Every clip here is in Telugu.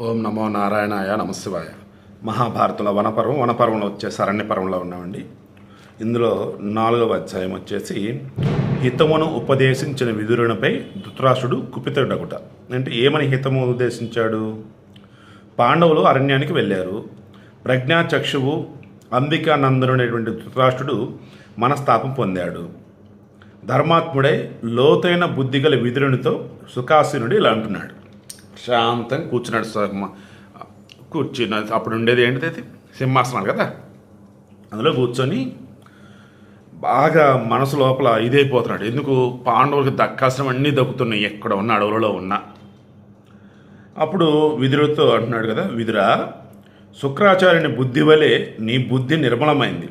ఓం నమో నారాయణాయ నమశివాయ. మహాభారతంలో వనపర్వంలో వచ్చేసి అరణ్యపర్వంలో ఉన్నామండి. ఇందులో 4వ అధ్యాయం వచ్చేసి హితమును ఉపదేశించిన విదురునిపై ధృతరాష్ట్రుడు కుపితుడగుట. అంటే ఏమని హితము ఉద్దేశించాడు? పాండవులు అరణ్యానికి వెళ్ళారు. ప్రజ్ఞాచక్షువు అంబికానందనుడైనటువంటి ధృతరాష్ట్రుడు మనస్తాపం పొందాడు. ధర్మాత్ముడై లోతైన బుద్ధిగల విదురునితో సుఖాసీనుడు ఇలా అంటున్నాడు. శాంతంగా కూర్చున్నాడు. కూర్చున్న అప్పుడు ఉండేది ఏంటిది? సింహాసనాలు కదా. అందులో కూర్చొని బాగా మనసు లోపల ఇదైపోతున్నాడు. ఎందుకు? పాండవులకు దక్కాల్సినవన్నీ దక్కుతున్నాయి ఎక్కడ ఉన్న అడవులలో ఉన్నా. అప్పుడు విదురుతో అంటున్నాడు కదా, విదురా, శుక్రాచార్యుని బుద్ధి వలె నీ బుద్ధి నిర్మలమైంది.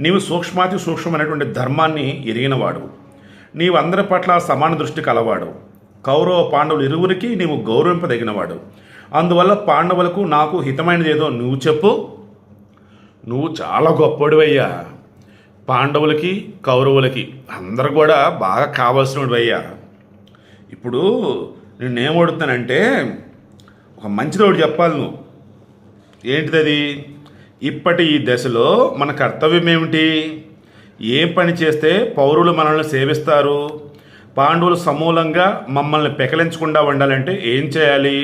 నీవు సూక్ష్మాతి సూక్ష్మమైనటువంటి ధర్మాన్ని ఎరిగినవాడు. నీవు అందరి పట్ల సమాన దృష్టి కలవాడు. కౌరవ పాండవులు ఇరువురికి నీవు గౌరవింపదగినవాడు. అందువల్ల పాండవులకు నాకు హితమైనది ఏదో నువ్వు చెప్పు. నువ్వు చాలా గొప్పడివయ్యా. పాండవులకి కౌరవులకి అందరు కూడా బాగా కావాల్సినవయ్యా. ఇప్పుడు నేనేమడుగుతానంటే ఒక మంచిది ఒకటి చెప్పాలి నువ్వు. ఏంటిది? ఇప్పటి ఈ దశలో మన కర్తవ్యం ఏమిటి? ఏం పని చేస్తే పౌరులు మనల్ని సేవిస్తారు? పాండవులు సమూలంగా మమ్మల్ని పెకలించకుండా ఉండాలంటే ఏం చేయాలి?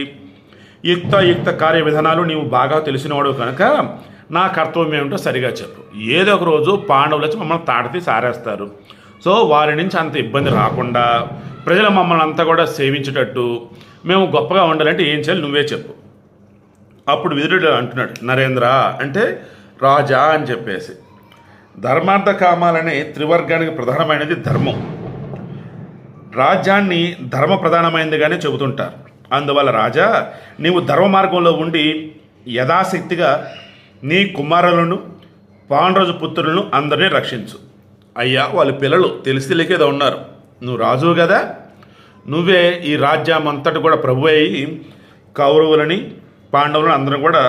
యుక్త కార్య విధానాలు నీవు బాగా తెలిసినవాడు కనుక నా కర్తవ్యం ఏమిటో సరిగా చెప్పు. ఏదో ఒక రోజు పాండవులు వచ్చి మమ్మల్ని తాడితే సారేస్తారు. సో వారి నుంచి అంత ఇబ్బంది రాకుండా ప్రజలు మమ్మల్ని అంతా కూడా సేవించేటట్టు మేము గొప్పగా ఉండాలంటే ఏం చేయాలి నువ్వే చెప్పు. అప్పుడు విదురుడు అంటున్నాడు, నరేంద్ర అంటే రాజా అని చెప్పేసి, ధర్మార్థ కామాలనే త్రివర్గానికి ప్రధానమైనది ధర్మం. రాజ్యాన్ని ధర్మ ప్రధానమైనదిగానే చెబుతుంటారు. అందువల్ల రాజా, నీవు ధర్మ మార్గంలో ఉండి యథాశక్తిగా నీ కుమారులను పాండరాజు పుత్రులను అందరినీ రక్షించు. అయ్యా, వాళ్ళ పిల్లలు తెలిసి తెలియకేదో ఉన్నారు. నువ్వు రాజువు కదా, నువ్వే ఈ రాజ్యం అంతటి కూడా ప్రభు అయ్యి కౌరవులని పాండవులను అందరూ కూడా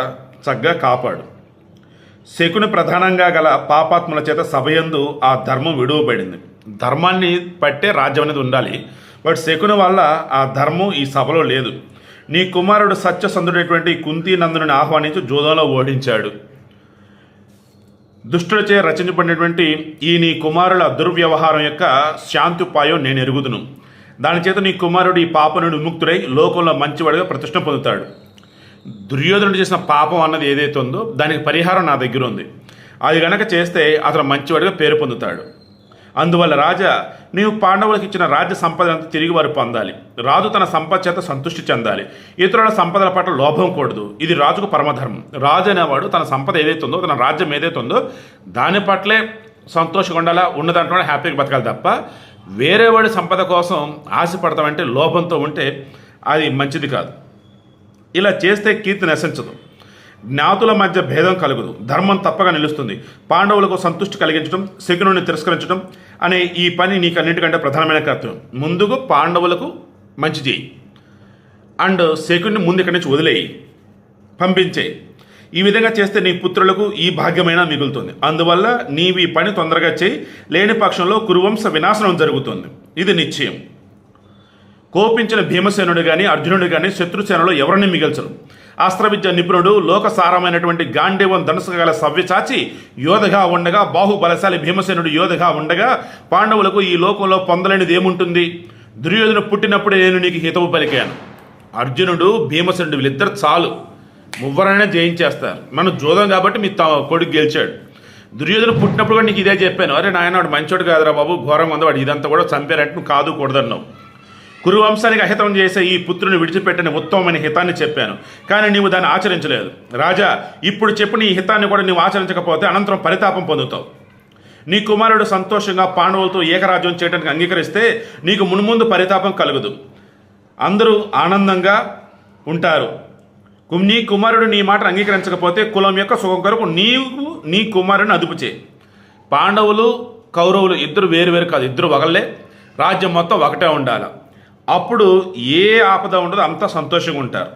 చక్కగా కాపాడు. శకుని ప్రధానంగా గల పాపాత్ముల చేత సభయందు ఆ ధర్మం విడువబడింది. ధర్మాన్ని పట్టే రాజ్యం అనేది ఉండాలి. బట్ శకుని వల్ల ఆ ధర్మం ఈ సభలో లేదు. నీ కుమారుడు సత్యసంధుడైనటువంటి కుంతీనందుని ఆహ్వానించి జూదంలో ఓడించాడు. దుష్టులచే రచించబడినటువంటి ఈ నీ కుమారుల దుర్వ్యవహారం యొక్క శాంతిపాయం నేను ఎరుగుదును. దాని చేత నీ కుమారుడు ఈ పాప నుండి విముక్తుడై లోకంలో మంచివాడిగా ప్రతిష్ట పొందుతాడు. దుర్యోధనుడు చేసిన పాపం అన్నది ఏదైతే ఉందో దానికి పరిహారం నా దగ్గర ఉంది. అది గనక చేస్తే అతను మంచివాడిగా పేరు పొందుతాడు. అందువల్ల రాజా, నీవు పాండవులకు ఇచ్చిన రాజ్య సంపదనంతా తిరిగి వారు పొందాలి. రాజు తన సంపద చేత సంతృష్టి చెందాలి. ఇతరుల సంపదల పట్ల లోభం కూడదు. ఇది రాజుకు పరమధర్మం. రాజు అనేవాడు తన సంపద ఏదైతే ఉందో, తన రాజ్యం ఏదైతే ఉందో దాని పట్లే సంతోషంగా ఉండాలా, ఉన్నదాంట్లో హ్యాపీగా బతకాలి తప్ప వేరే వాడి సంపద కోసం ఆశపడతామంటే, లోభంతో ఉంటే అది మంచిది కాదు. ఇలా చేస్తే కీర్తి నశించదు, జ్ఞాతుల మధ్య భేదం కలుగదు, ధర్మం తప్పగా నిలుస్తుంది. పాండవులకు సంతృష్టి కలిగించడం, శకునుని తిరస్కరించడం అనే ఈ పని నీకు అన్నింటికంటే ప్రధానమైన కర్తవ్యం. ముందుకు పాండవులకు మంచి చేయి అండ్ శకుని ముందు ఇక్కడి నుంచి వదిలేయి, పంపించేయి. ఈ విధంగా చేస్తే నీ పుత్రులకు ఈ భాగ్యమైనా మిగులుతుంది. అందువల్ల నీవు ఈ పని తొందరగా చేయి, లేని పక్షంలో కురువంశ వినాశనం జరుగుతుంది. ఇది నిశ్చయం. కోపించిన భీమసేనుడు కానీ అర్జునుడు కానీ శత్రుసేనలో ఎవరిని మిగల్చరు. అస్త్రవిద్య నిపుణుడు, లోకసారమైనటువంటి గాంధీవం ధనుసు గల సవ్యచాచి యోధగా ఉండగా, బాహుబలశాలి భీమసేనుడు యోధగా ఉండగా పాండవులకు ఈ లోకంలో పొందలేనిది ఏముంటుంది? దుర్యోధను పుట్టినప్పుడే నేను నీకు హితవు పలికాను. అర్జునుడు, భీమసేనుడు వీళ్ళిద్దరు చాలు, మువ్వరైనా జయించేస్తారు. మనం జోదం కాబట్టి మీ కొడుకు గెలిచాడు. దుర్యోధను పుట్టినప్పుడు కూడా నీకు ఇదే చెప్పాను, అరే నాయన వాడు మంచోడు కాదురా బాబు, ఘోరంగా ఉంది, వాడు ఇదంతా కూడా చంపారంటే నువ్వు కాదు కూడదన్నావు. కురువంశానికి అహితం చేసే ఈ పుత్రుని విడిచిపెట్టని ఉత్తమమైన హితాన్ని చెప్పాను, కానీ నీవు దాన్ని ఆచరించలేదు. రాజా, ఇప్పుడు చెప్పిన ఈ హితాన్ని కూడా నీవు ఆచరించకపోతే అనంతరం పరితాపం పొందుతావు. నీ కుమారుడు సంతోషంగా పాండవులతో ఏకరాజ్యం చేయడానికి అంగీకరిస్తే నీకు మున్ముందు పరితాపం కలుగదు, అందరూ ఆనందంగా ఉంటారు. నీ కుమారుడు నీ మాట అంగీకరించకపోతే కులం యొక్క సుఖం కొరకు నీవు నీ కుమారుడిని అదుపు చేయి. పాండవులు కౌరవులు ఇద్దరు వేరు కాదు, ఇద్దరు ఒకళ్ళే. రాజ్యం మొత్తం ఒకటే ఉండాలి. అప్పుడు ఏ ఆపద ఉండదో అంతా సంతోషంగా ఉంటారు.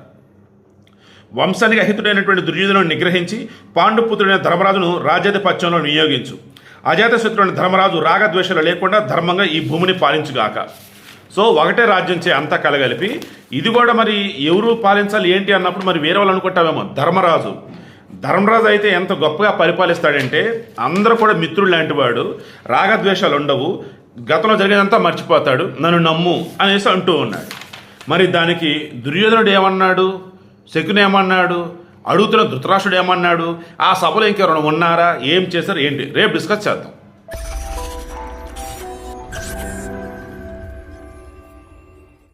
వంశానికి అహితుడైనటువంటి దుర్యోధనుని నిగ్రహించి పాండుపుత్రుడైన ధర్మరాజును రాజ్యాధిపత్యంలో నియోగించు. అజాతశత్రుడైన ధర్మరాజు రాగద్వేషాలు లేకుండా ధర్మంగా ఈ భూమిని పాలించుగాక. సో ఒకటే రాజ్యం చే అంతా కలగలిపి ఇది కూడా మరి ఎవరు పాలించాలి ఏంటి అన్నప్పుడు మరి వేరే వాళ్ళు అనుకుంటావేమో ధర్మరాజు అయితే ఎంత గొప్పగా పరిపాలిస్తాడంటే అందరూ కూడా మిత్రుడు లాంటి వాడు, రాగద్వేషాలు ఉండవు, గతంలో జరిగేదంతా మర్చిపోతాడు, నన్ను నమ్ము అనేసి అంటూ ఉన్నాడు. మరి దానికి దుర్యోధనుడు ఏమన్నాడు, శకుని ఏమన్నాడు, అడుగుతున్న ధృతరాష్ట్రుడు ఏమన్నాడు, ఆ సభలో ఇంకెవరైనా ఉన్నారా, ఏం చేశారు ఏంటి, రేపు డిస్కస్ చేద్దాం.